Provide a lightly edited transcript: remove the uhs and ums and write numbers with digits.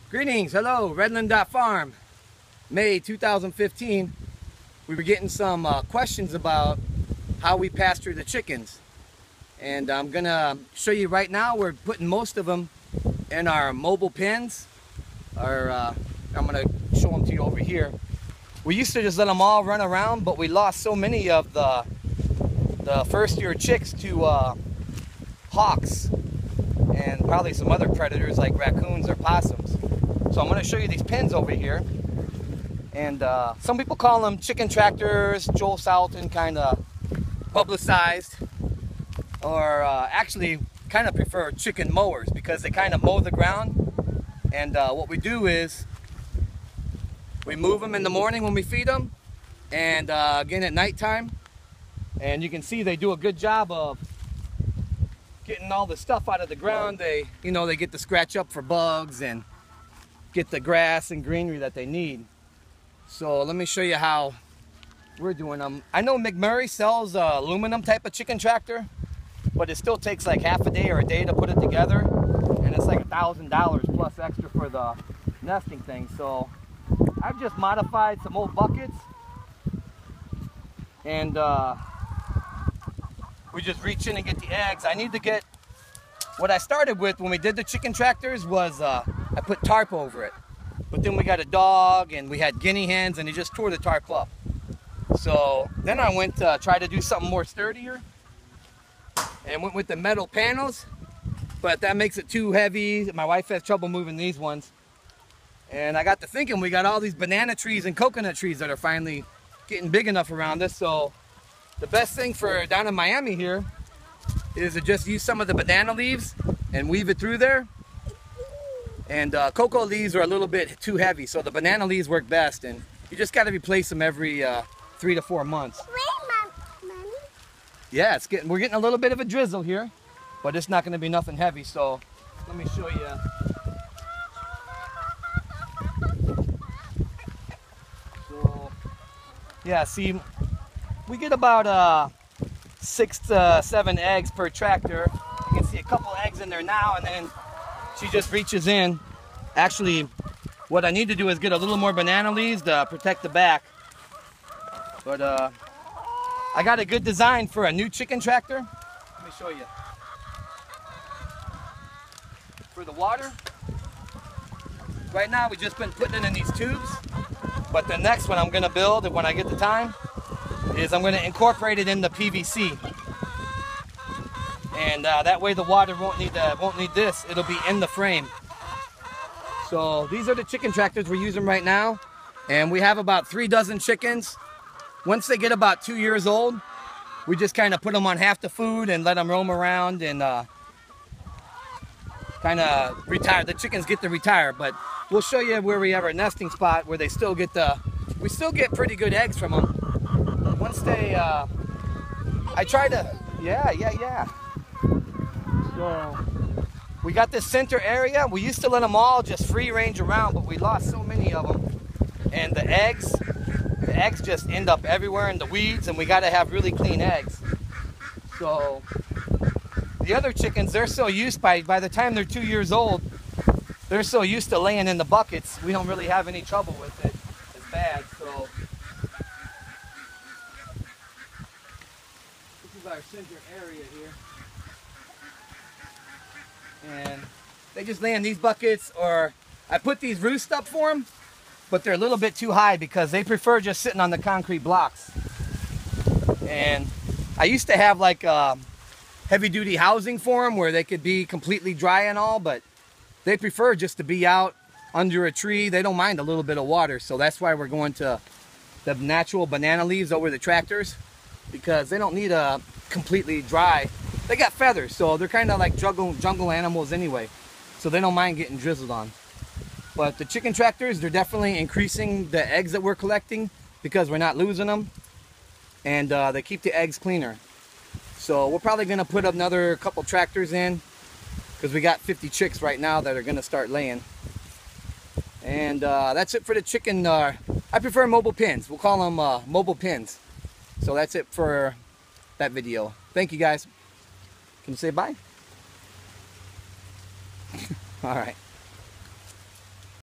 Greetings, hello, Redland.farm, May 2015. We were getting some questions about how we pasture the chickens. And I'm gonna show you right now, we're putting most of them in our mobile pens. I'm gonna show them to you over here. We used to just let them all run around, but we lost so many of the first year chicks to hawks and probably some other predators like raccoons or possums. So I'm going to show you these pens over here, and some people call them chicken tractors. Joel Salatin kind of publicized, or actually kind of prefer chicken mowers because they kind of mow the ground. And what we do is we move them in the morning when we feed them, and again at nighttime. And you can see they do a good job of getting all the stuff out of the ground. They get to scratch up for bugs and get the grass and greenery that they need. So let me show you how we're doing them. I know McMurray sells aluminum type of chicken tractor, but it still takes like half a day or a day to put it together, and it's like $1,000 plus extra for the nesting thing. So I've just modified some old buckets, and we just reach in and get the eggs. I need to get, what I started with when we did the chicken tractors was I put tarp over it. But then we got a dog and we had guinea hens and it just tore the tarp up. So then I went to try to do something more sturdier and went with the metal panels, but that makes it too heavy. My wife has trouble moving these ones. And I got to thinking, we got all these banana trees and coconut trees that are finally getting big enough around us. So the best thing for down in Miami here is to just use some of the banana leaves and weave it through there. And cocoa leaves are a little bit too heavy, so the banana leaves work best, and you just got to replace them every 3 to 4 months. Yeah, we're getting a little bit of a drizzle here, but it's not going to be nothing heavy. So let me show you. So yeah, see, we get about 6 to 7 eggs per tractor. You can see a couple eggs in there now, and then she just reaches in. Actually, what I need to do is get a little more banana leaves to protect the back. But I got a good design for a new chicken tractor. Let me show you. For the water, right now we've just been putting it in these tubes. But the next one I'm going to build, when I get the time, is I'm going to incorporate it in the PVC. And that way the water won't need this. It'll be in the frame. So these are the chicken tractors we're using right now. And we have about 3 dozen chickens. Once they get about 2 years old, we just kind of put them on half the food and let them roam around and kind of retire. The chickens get to retire, but we'll show you where we have our nesting spot where they still get we still get pretty good eggs from them. Once they, I try to, yeah. So we got this center area. We used to let them all just free range around, but we lost so many of them. And the eggs just end up everywhere in the weeds, and we got to have really clean eggs. So the other chickens, they're so used by the time they're 2 years old, they're so used to laying in the buckets, we don't really have any trouble with it as bad. So this is our center area here. And they just lay in these buckets, or I put these roosts up for them, but they're a little bit too high because they prefer just sitting on the concrete blocks. And I used to have like heavy-duty housing for them where they could be completely dry and all, but they prefer just to be out under a tree. They don't mind a little bit of water, so that's why we're going to the natural banana leaves over the tractors, because they don't need a completely dry. They got feathers, so they're kind of like jungle animals anyway, so they don't mind getting drizzled on. But the chicken tractors, they're definitely increasing the eggs that we're collecting because we're not losing them, and they keep the eggs cleaner. So we're probably going to put another couple tractors in because we got 50 chicks right now that are going to start laying. And that's it for the chicken. I prefer mobile pens. We'll call them mobile pens. So that's it for that video. Thank you guys. Can you say bye? All right.